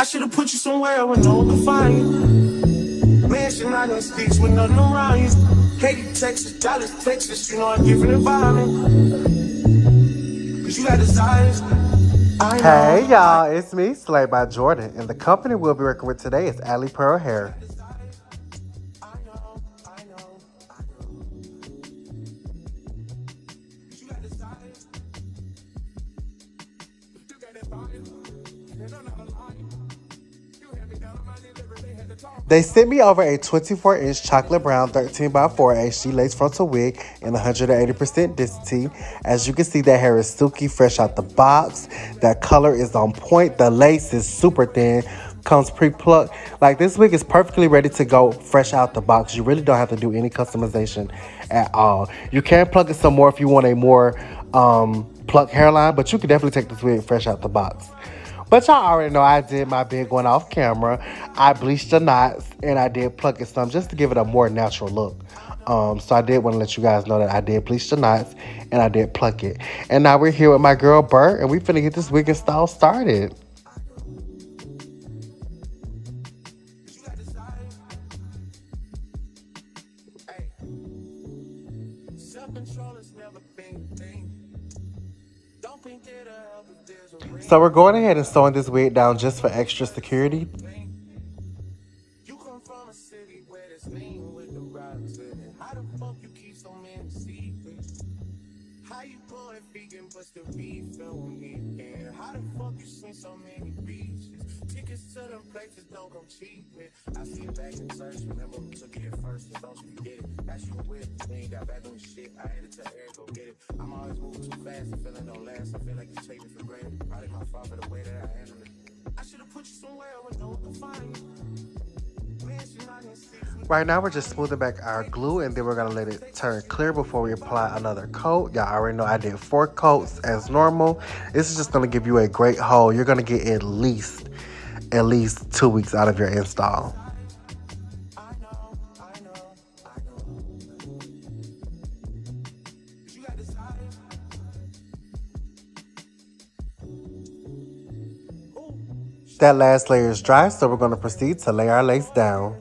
I should've put you somewhere where no one could find you. Mansion out in the sticks with nothing around you. Katy, Texas, Dallas, Texas, you know a different environment. Cause you got desires. Hey y'all, it's me, Slay by Jordan, and the company we'll be working with today is Alipearl Hair. They sent me over a 24-inch chocolate brown 13 by 4 HD lace frontal wig in 180% density. As you can see, that hair is silky, fresh out the box. That color is on point. The lace is super thin, comes pre-plucked. Like, this wig is perfectly ready to go fresh out the box. You really don't have to do any customization at all. You can plug it some more if you want a more plucked hairline, but you can definitely take this wig fresh out the box. But y'all already know I did my big one off camera. I bleached the knots and I did pluck it some just to give it a more natural look. So I did want to let you guys know that I did bleach the knots and I did pluck it. And now we're here with my girl Bert and we finna get this wig install started. So we're going ahead and sewing this wig down just for extra security. You come from a city where it's lean with the rocks in it. How the fuck you keep so many secrets? How you going vegan but still beef on me again? How the fuck you seen so many beaches? Tickets to them places don't come cheap, man. I see it back in church, remember who took it first, and don't you forget it. That's you with, we ain't got back on your shit. I had to tell Eric, go get it. I'm always moving too fast, the feeling don't last. I feel like you take me for granted. Probably my fault for the way that I handle it. I should've put you somewhere where no one could find you. Right now we're just smoothing back our glue and then we're going to let it turn clear before we apply another coat. Y'all already know I did 4 coats as normal. This is just going to give you a great hold. You're going to get at least 2 weeks out of your install. That last layer is dry, so we're going to proceed to lay our lace down.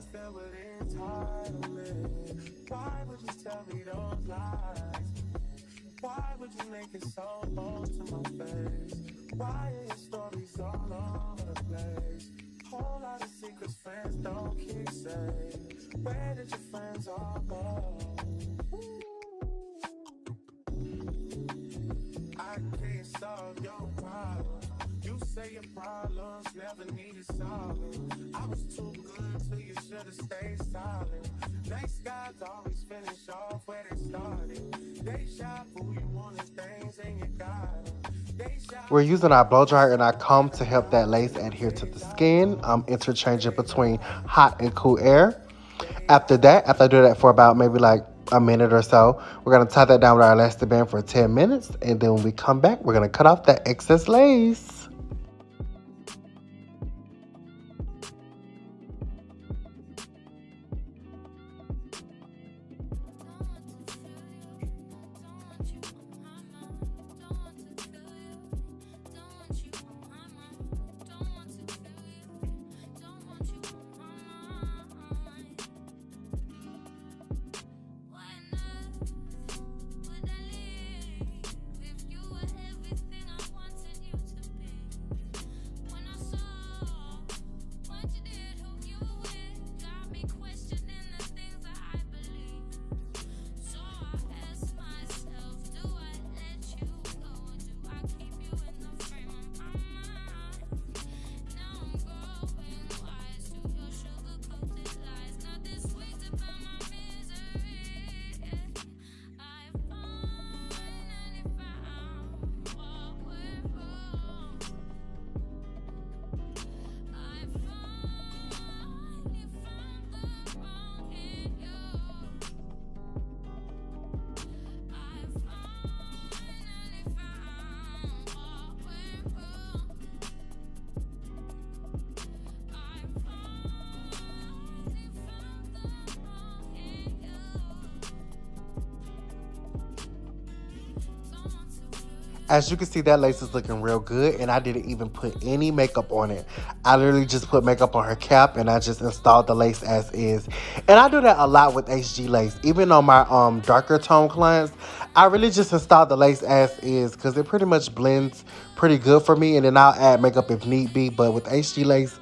Your problems never needed solving. I was too good till you should've stayed silent. Nice guys always finish off where they started. They shot who you wanted things and you got them. We're using our blow dryer and our comb to help that lace adhere to the skin. Interchanging between hot and cool air. After I do that for about maybe like a minute or so, we're going to tie that down with our elastic band for 10 minutes. And then when we come back, we're going to cut off that excess lace. As you can see, that lace is looking real good, and I didn't even put any makeup on it. I literally just put makeup on her cap, and I just installed the lace as is. And I do that a lot with HG lace. Even on my darker tone clients, I really just install the lace as is because it pretty much blends pretty good for me, and then I'll add makeup if need be. But with HG lace,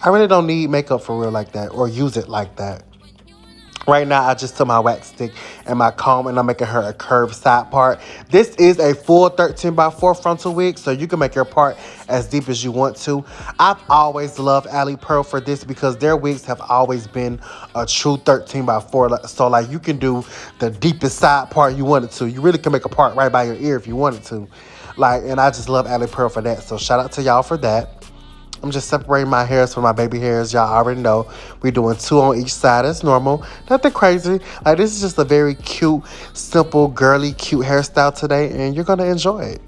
I really don't need makeup for real like that or use it like that. Right now, I just took my wax stick and my comb, and I'm making her a curved side part. This is a full 13x4 frontal wig, so you can make your part as deep as you want to. I've always loved Alipearl for this because their wigs have always been a true 13x4. So, like, you can do the deepest side part you wanted to. You really can make a part right by your ear if you wanted to. Like, and I just love Alipearl for that. So, shout out to y'all for that. I'm just separating my hairs from my baby hairs. Y'all already know we're doing 2 on each side as normal. Nothing crazy. Like, this is just a very cute, simple, girly, cute hairstyle today, and you're going to enjoy it.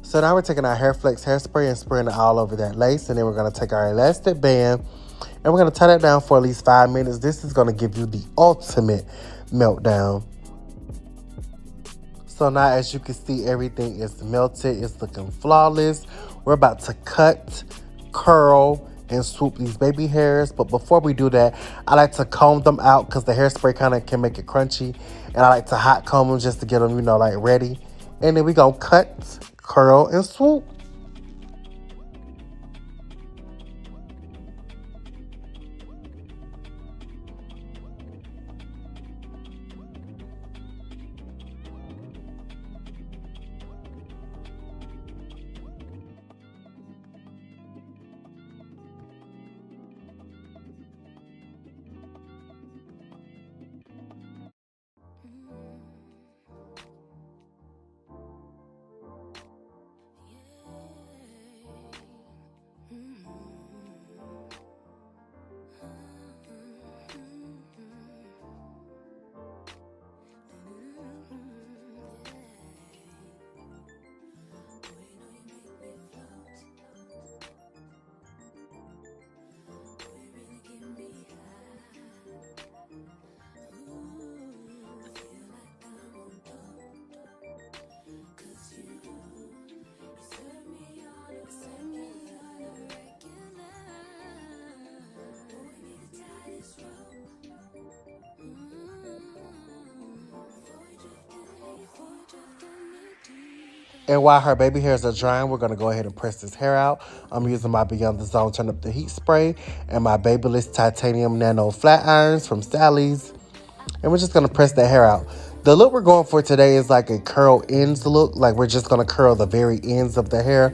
So now we're taking our Hair Flex hairspray and spraying it all over that lace. And then we're going to take our elastic band and we're going to tie that down for at least 5 minutes. This is going to give you the ultimate meltdown. So now, as you can see, everything is melted. It's looking flawless. We're about to cut, curl, and swoop these baby hairs. But before we do that, I like to comb them out because the hairspray kind of can make it crunchy. And I like to hot comb them just to get them, like ready. And then we gonna cut, curl, and swoop. And while her baby hairs are drying, we're going to go ahead and press this hair out. I'm using my Beyond the Zone Turn Up the Heat spray and my Babyliss Titanium Nano Flat Irons from Sally's. And we're just going to press that hair out. The look we're going for today is like a curl ends look. Like, we're just going to curl the very ends of the hair.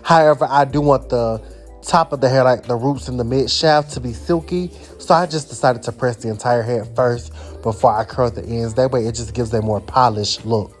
However, I do want the top of the hair, like the roots and the mid shaft, to be silky. So I just decided to press the entire head first before I curl the ends. That way it just gives a more polished look.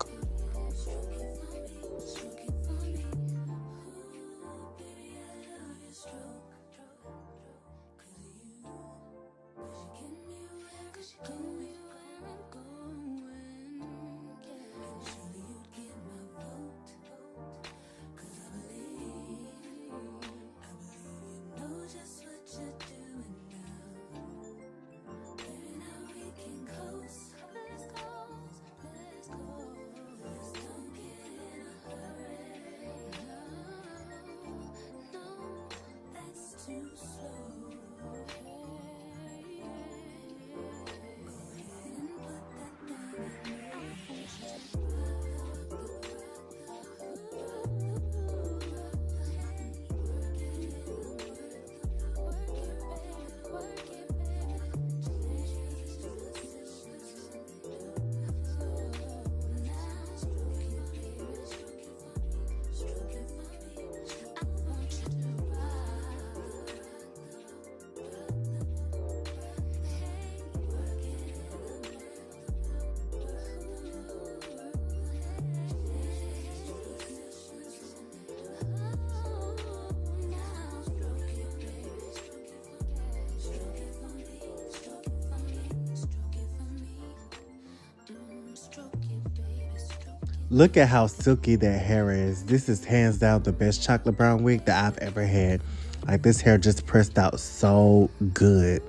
Look at how silky that hair is. This is hands down the best chocolate brown wig that I've ever had. Like, this hair just pressed out so good.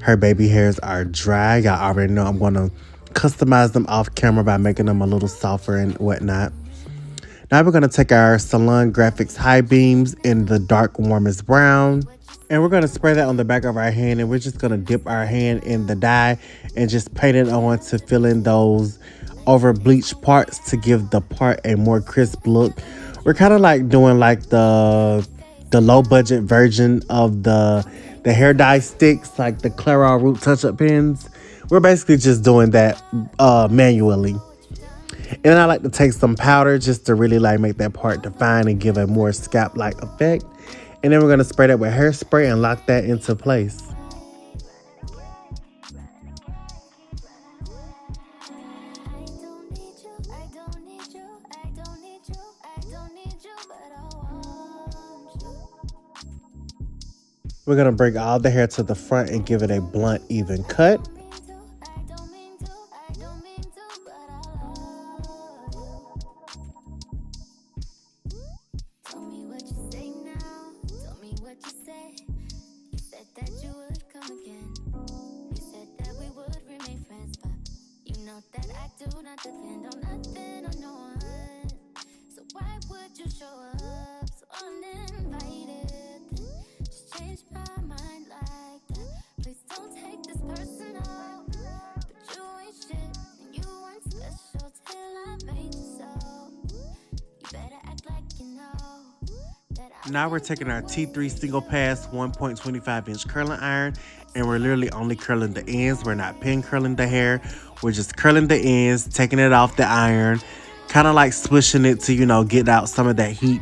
Her baby hairs are dry. Y'all already know I'm going to customize them off camera by making them a little softer and whatnot. Now we're going to take our Salon Graphics High Beams in the dark warmest brown. And we're going to spray that on the back of our hand. And we're just going to dip our hand in the dye and just paint it on to fill in those over bleached parts to give the part a more crisp look. We're kind of like doing like the low budget version of the hair dye sticks, like the Clairol Root touch-up pens. We're basically just doing that manually. And then I like to take some powder just to really like make that part define and give a more scalp-like effect. And then we're going to spray that with hairspray and lock that into place. We're going to bring all the hair to the front and give it a blunt, even cut. Now we're taking our T3 single pass 1.25 inch curling iron, and we're literally only curling the ends. We're not pin curling the hair. We're just curling the ends, taking it off the iron, kind of like swishing it to, you know, get out some of that heat.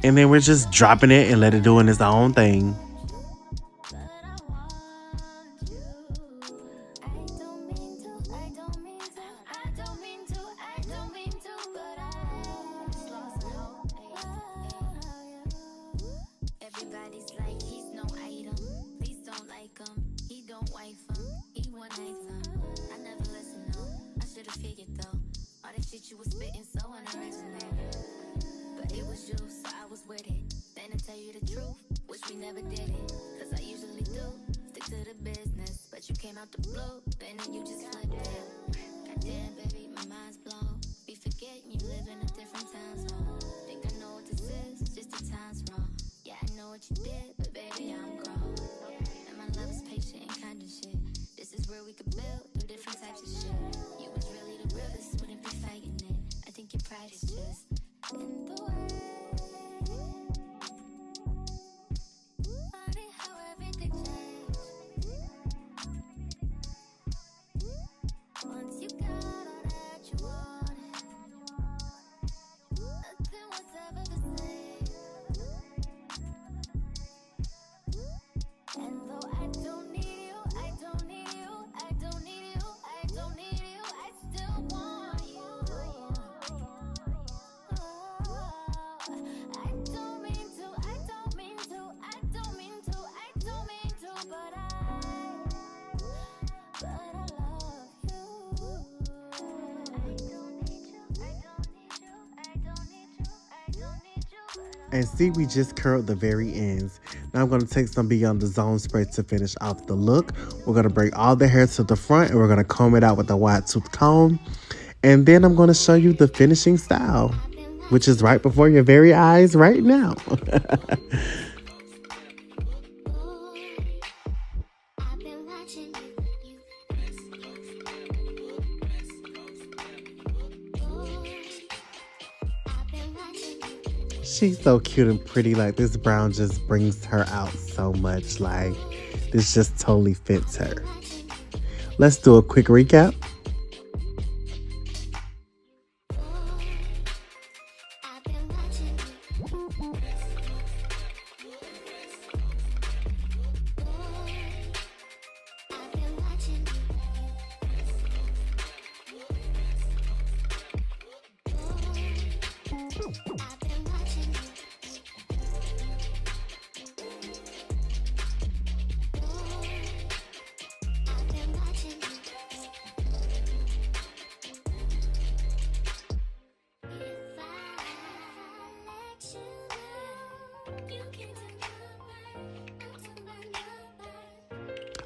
And then we're just dropping it and let it do its own thing. And see, we just curled the very ends. Now I'm going to take some Beyond the Zone spray to finish off the look. We're going to bring all the hair to the front and we're going to comb it out with a wide tooth comb. And then I'm going to show you the finishing style, which is right before your very eyes right now. She's so cute and pretty. Like, this brown just brings her out so much. Like, this just totally fits her. Let's do a quick recap.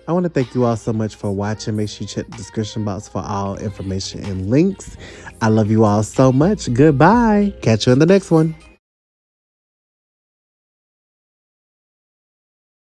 I want to thank you all so much for watching. Make sure you check the description box for all information and links. I love you all so much. Goodbye. Catch you in the next one.